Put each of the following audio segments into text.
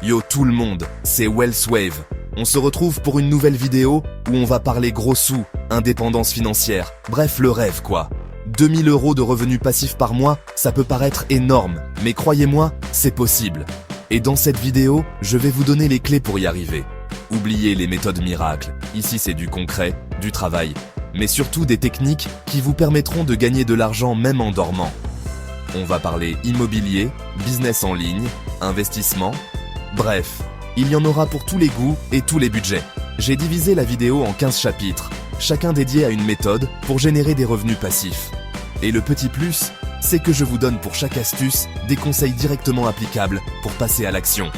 Yo tout le monde, c'est Wellswave. On se retrouve pour une nouvelle vidéo où on va parler gros sous, indépendance financière, bref le rêve quoi. 2000 € de revenus passifs par mois, ça peut paraître énorme, mais croyez-moi, c'est possible. Et dans cette vidéo, je vais vous donner les clés pour y arriver. Oubliez les méthodes miracles, ici c'est du concret, du travail, mais surtout des techniques qui vous permettront de gagner de l'argent même en dormant. On va parler immobilier, business en ligne, investissement, bref, il y en aura pour tous les goûts et tous les budgets. J'ai divisé la vidéo en 15 chapitres, chacun dédié à une méthode pour générer des revenus passifs. Et le petit plus, c'est que je vous donne pour chaque astuce des conseils directement applicables pour passer à l'action.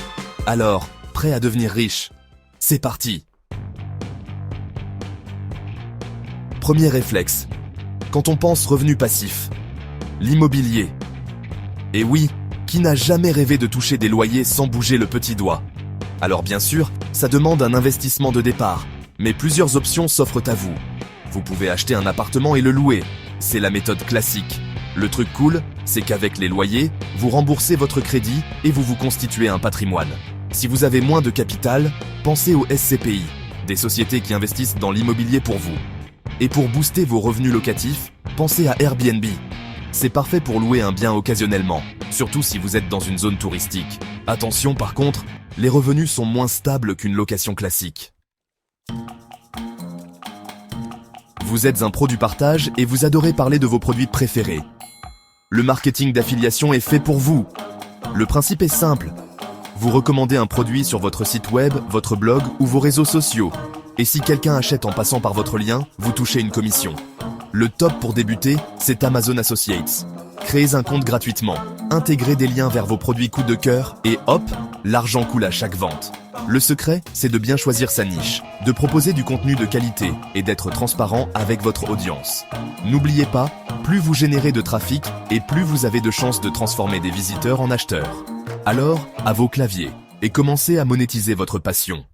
Alors, prêt à devenir riche? C'est parti! Premier réflexe. Quand on pense revenus passifs, l'immobilier. Et oui, qui n'a jamais rêvé de toucher des loyers sans bouger le petit doigt? Alors bien sûr, ça demande un investissement de départ, mais plusieurs options s'offrent à vous. Vous pouvez acheter un appartement et le louer, c'est la méthode classique. Le truc cool, c'est qu'avec les loyers, vous remboursez votre crédit et vous vous constituez un patrimoine. Si vous avez moins de capital, pensez aux SCPI, des sociétés qui investissent dans l'immobilier pour vous. Et pour booster vos revenus locatifs, pensez à Airbnb. C'est parfait pour louer un bien occasionnellement, surtout si vous êtes dans une zone touristique. Attention par contre, les revenus sont moins stables qu'une location classique. Vous êtes un pro du partage et vous adorez parler de vos produits préférés. Le marketing d'affiliation est fait pour vous. Le principe est simple. Vous recommandez un produit sur votre site web, votre blog ou vos réseaux sociaux. Et si quelqu'un achète en passant par votre lien, vous touchez une commission. Le top pour débuter, c'est Amazon Associates. Créez un compte gratuitement, intégrez des liens vers vos produits coup de cœur et hop, l'argent coule à chaque vente. Le secret, c'est de bien choisir sa niche, de proposer du contenu de qualité et d'être transparent avec votre audience. N'oubliez pas, plus vous générez de trafic et plus vous avez de chances de transformer des visiteurs en acheteurs. Alors, à vos claviers, et commencez à monétiser votre passion.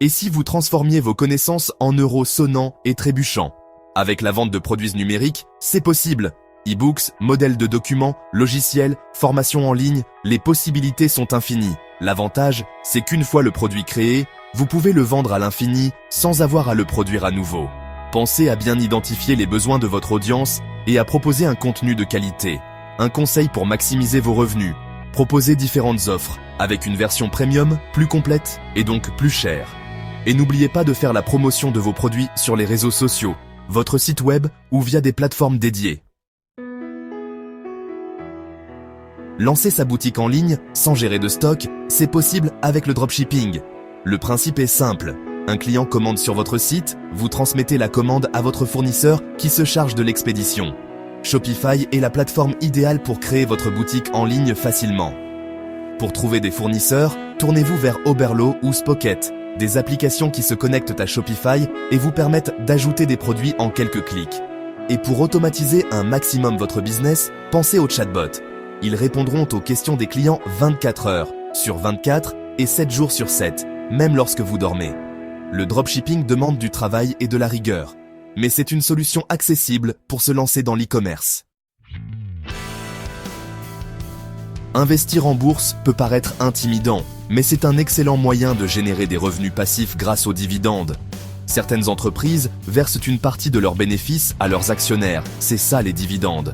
Et si vous transformiez vos connaissances en euros sonnants et trébuchants? Avec la vente de produits numériques, c'est possible. E-books, modèles de documents, logiciels, formations en ligne, les possibilités sont infinies. L'avantage, c'est qu'une fois le produit créé, vous pouvez le vendre à l'infini sans avoir à le produire à nouveau. Pensez à bien identifier les besoins de votre audience et à proposer un contenu de qualité. Un conseil pour maximiser vos revenus. Proposez différentes offres, avec une version premium, plus complète et donc plus chère. Et n'oubliez pas de faire la promotion de vos produits sur les réseaux sociaux, votre site web ou via des plateformes dédiées. Lancer sa boutique en ligne sans gérer de stock, c'est possible avec le dropshipping. Le principe est simple. Un client commande sur votre site, vous transmettez la commande à votre fournisseur qui se charge de l'expédition. Shopify est la plateforme idéale pour créer votre boutique en ligne facilement. Pour trouver des fournisseurs, tournez-vous vers Oberlo ou Spocket, des applications qui se connectent à Shopify et vous permettent d'ajouter des produits en quelques clics. Et pour automatiser un maximum votre business, pensez aux chatbots. Ils répondront aux questions des clients 24 heures sur 24 et 7 jours sur 7, même lorsque vous dormez. Le dropshipping demande du travail et de la rigueur, mais c'est une solution accessible pour se lancer dans l'e-commerce. Investir en bourse peut paraître intimidant, mais c'est un excellent moyen de générer des revenus passifs grâce aux dividendes. Certaines entreprises versent une partie de leurs bénéfices à leurs actionnaires, c'est ça les dividendes.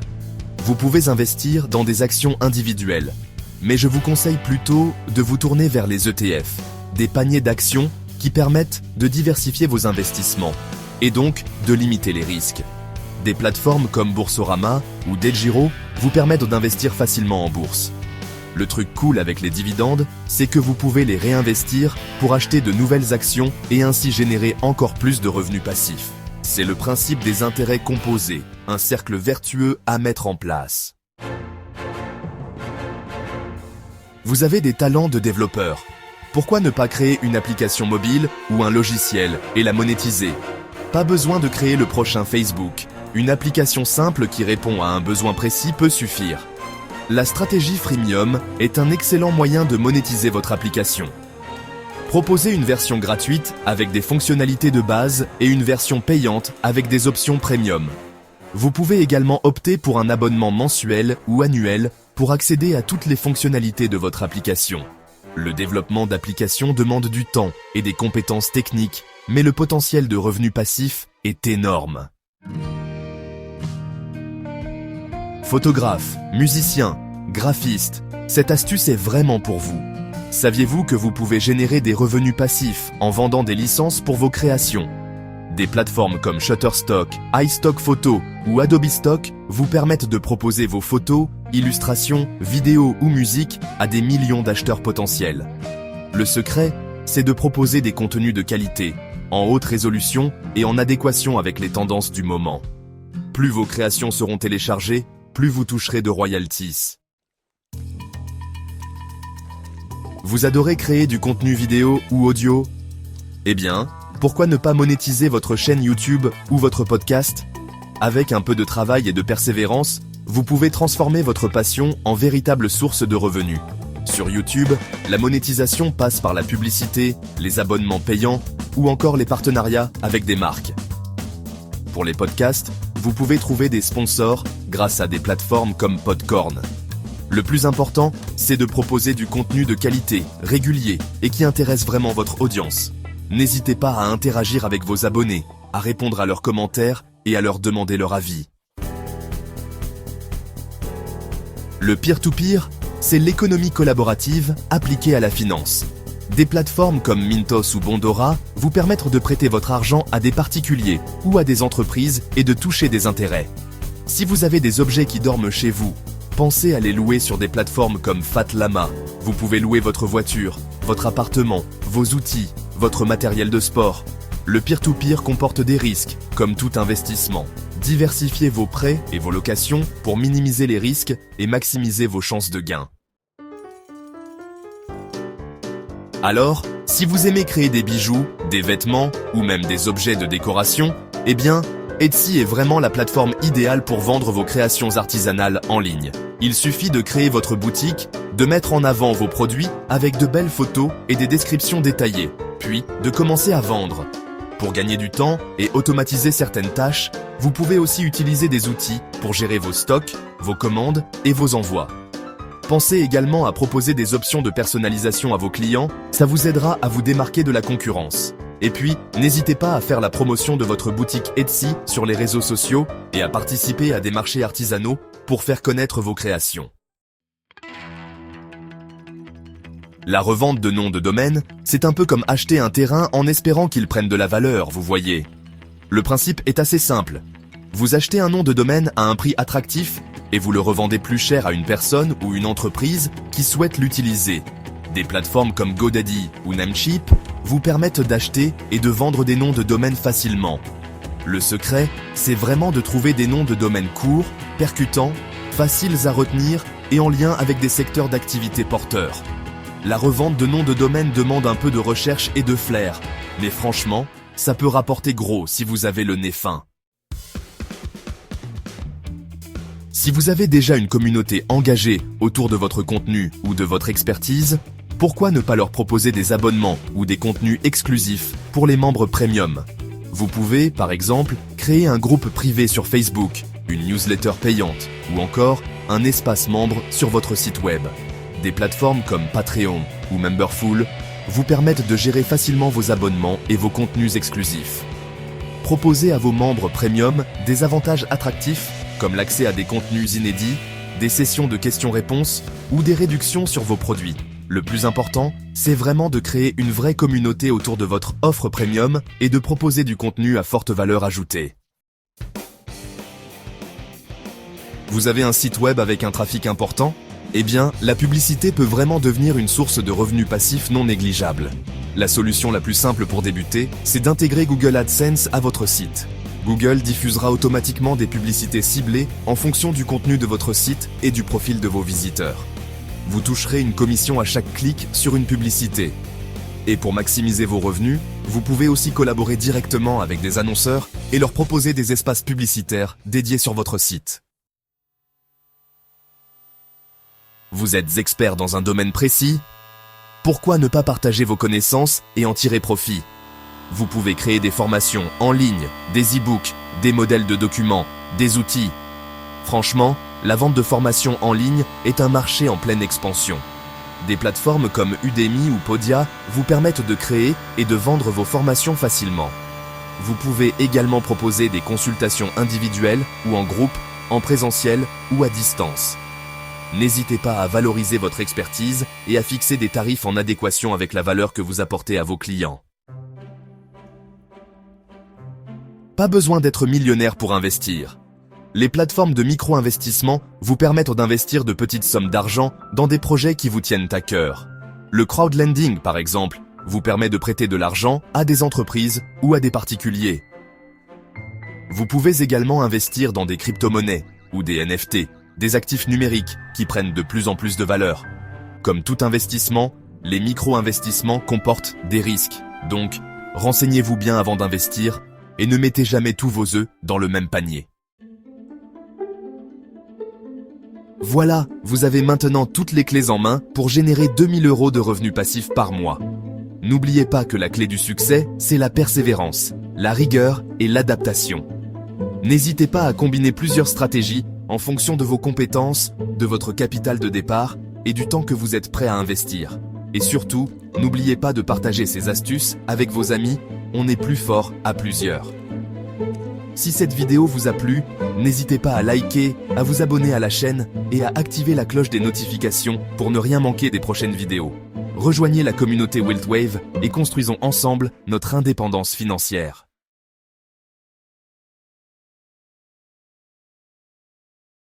Vous pouvez investir dans des actions individuelles, mais je vous conseille plutôt de vous tourner vers les ETF, des paniers d'actions qui permettent de diversifier vos investissements et donc de limiter les risques. Des plateformes comme Boursorama ou DeGiro vous permettent d'investir facilement en bourse. Le truc cool avec les dividendes, c'est que vous pouvez les réinvestir pour acheter de nouvelles actions et ainsi générer encore plus de revenus passifs. C'est le principe des intérêts composés, un cercle vertueux à mettre en place. Vous avez des talents de développeur. Pourquoi ne pas créer une application mobile ou un logiciel et la monétiser? Pas besoin de créer le prochain Facebook. Une application simple qui répond à un besoin précis peut suffire. La stratégie freemium est un excellent moyen de monétiser votre application. Proposez une version gratuite avec des fonctionnalités de base et une version payante avec des options premium. Vous pouvez également opter pour un abonnement mensuel ou annuel pour accéder à toutes les fonctionnalités de votre application. Le développement d'applications demande du temps et des compétences techniques, mais le potentiel de revenus passifs est énorme. Photographe, musicien, graphiste, cette astuce est vraiment pour vous. Saviez-vous que vous pouvez générer des revenus passifs en vendant des licences pour vos créations? Des plateformes comme Shutterstock, iStock Photo ou Adobe Stock vous permettent de proposer vos photos, illustrations, vidéos ou musique à des millions d'acheteurs potentiels. Le secret, c'est de proposer des contenus de qualité, en haute résolution et en adéquation avec les tendances du moment. Plus vos créations seront téléchargées, plus vous toucherez de royalties. Vous adorez créer du contenu vidéo ou audio? Eh bien, pourquoi ne pas monétiser votre chaîne YouTube ou votre podcast? Avec un peu de travail et de persévérance, vous pouvez transformer votre passion en véritable source de revenus. Sur YouTube, la monétisation passe par la publicité, les abonnements payants ou encore les partenariats avec des marques. Pour les podcasts, vous pouvez trouver des sponsors grâce à des plateformes comme Podcorn. Le plus important, c'est de proposer du contenu de qualité, régulier et qui intéresse vraiment votre audience. N'hésitez pas à interagir avec vos abonnés, à répondre à leurs commentaires et à leur demander leur avis. Le peer-to-peer, c'est l'économie collaborative appliquée à la finance. Des plateformes comme Mintos ou Bondora vous permettent de prêter votre argent à des particuliers ou à des entreprises et de toucher des intérêts. Si vous avez des objets qui dorment chez vous, pensez à les louer sur des plateformes comme Fatlama. Vous pouvez louer votre voiture, votre appartement, vos outils, votre matériel de sport. Le peer-to-peer comporte des risques, comme tout investissement. Diversifiez vos prêts et vos locations pour minimiser les risques et maximiser vos chances de gain. Alors, si vous aimez créer des bijoux, des vêtements ou même des objets de décoration, eh bien, Etsy est vraiment la plateforme idéale pour vendre vos créations artisanales en ligne. Il suffit de créer votre boutique, de mettre en avant vos produits avec de belles photos et des descriptions détaillées, puis de commencer à vendre. Pour gagner du temps et automatiser certaines tâches, vous pouvez aussi utiliser des outils pour gérer vos stocks, vos commandes et vos envois. Pensez également à proposer des options de personnalisation à vos clients, ça vous aidera à vous démarquer de la concurrence. Et puis, n'hésitez pas à faire la promotion de votre boutique Etsy sur les réseaux sociaux et à participer à des marchés artisanaux pour faire connaître vos créations. La revente de noms de domaine, c'est un peu comme acheter un terrain en espérant qu'il prenne de la valeur, vous voyez. Le principe est assez simple. Vous achetez un nom de domaine à un prix attractif et vous le revendez plus cher à une personne ou une entreprise qui souhaite l'utiliser. Des plateformes comme GoDaddy ou Namecheap vous permettent d'acheter et de vendre des noms de domaine facilement. Le secret, c'est vraiment de trouver des noms de domaine courts, percutants, faciles à retenir et en lien avec des secteurs d'activité porteurs. La revente de noms de domaine demande un peu de recherche et de flair, mais franchement, ça peut rapporter gros si vous avez le nez fin. Si vous avez déjà une communauté engagée autour de votre contenu ou de votre expertise, pourquoi ne pas leur proposer des abonnements ou des contenus exclusifs pour les membres premium? Vous pouvez, par exemple, créer un groupe privé sur Facebook, une newsletter payante ou encore un espace membre sur votre site web. Des plateformes comme Patreon ou Memberful vous permettent de gérer facilement vos abonnements et vos contenus exclusifs. Proposez à vos membres premium des avantages attractifs comme l'accès à des contenus inédits, des sessions de questions-réponses ou des réductions sur vos produits. Le plus important, c'est vraiment de créer une vraie communauté autour de votre offre premium et de proposer du contenu à forte valeur ajoutée. Vous avez un site web avec un trafic important ? Eh bien, la publicité peut vraiment devenir une source de revenus passifs non négligeable. La solution la plus simple pour débuter, c'est d'intégrer Google AdSense à votre site. Google diffusera automatiquement des publicités ciblées en fonction du contenu de votre site et du profil de vos visiteurs. Vous toucherez une commission à chaque clic sur une publicité. Et pour maximiser vos revenus, vous pouvez aussi collaborer directement avec des annonceurs et leur proposer des espaces publicitaires dédiés sur votre site. Vous êtes expert dans un domaine précis? Pourquoi ne pas partager vos connaissances et en tirer profit? Vous pouvez créer des formations en ligne, des e-books, des modèles de documents, des outils. Franchement, La vente de formations en ligne est un marché en pleine expansion. Des plateformes comme Udemy ou Podia vous permettent de créer et de vendre vos formations facilement. Vous pouvez également proposer des consultations individuelles ou en groupe, en présentiel ou à distance. N'hésitez pas à valoriser votre expertise et à fixer des tarifs en adéquation avec la valeur que vous apportez à vos clients. Pas besoin d'être millionnaire pour investir. Les plateformes de micro-investissement vous permettent d'investir de petites sommes d'argent dans des projets qui vous tiennent à cœur. Le crowdlending, par exemple, vous permet de prêter de l'argent à des entreprises ou à des particuliers. Vous pouvez également investir dans des crypto-monnaies ou des NFT, des actifs numériques qui prennent de plus en plus de valeur. Comme tout investissement, les micro-investissements comportent des risques. Donc, renseignez-vous bien avant d'investir et ne mettez jamais tous vos œufs dans le même panier. Voilà, vous avez maintenant toutes les clés en main pour générer 2000 € de revenus passifs par mois. N'oubliez pas que la clé du succès, c'est la persévérance, la rigueur et l'adaptation. N'hésitez pas à combiner plusieurs stratégies en fonction de vos compétences, de votre capital de départ et du temps que vous êtes prêt à investir. Et surtout, n'oubliez pas de partager ces astuces avec vos amis, on est plus fort à plusieurs. Si cette vidéo vous a plu, n'hésitez pas à liker, à vous abonner à la chaîne et à activer la cloche des notifications pour ne rien manquer des prochaines vidéos. Rejoignez la communauté WealthWave et construisons ensemble notre indépendance financière.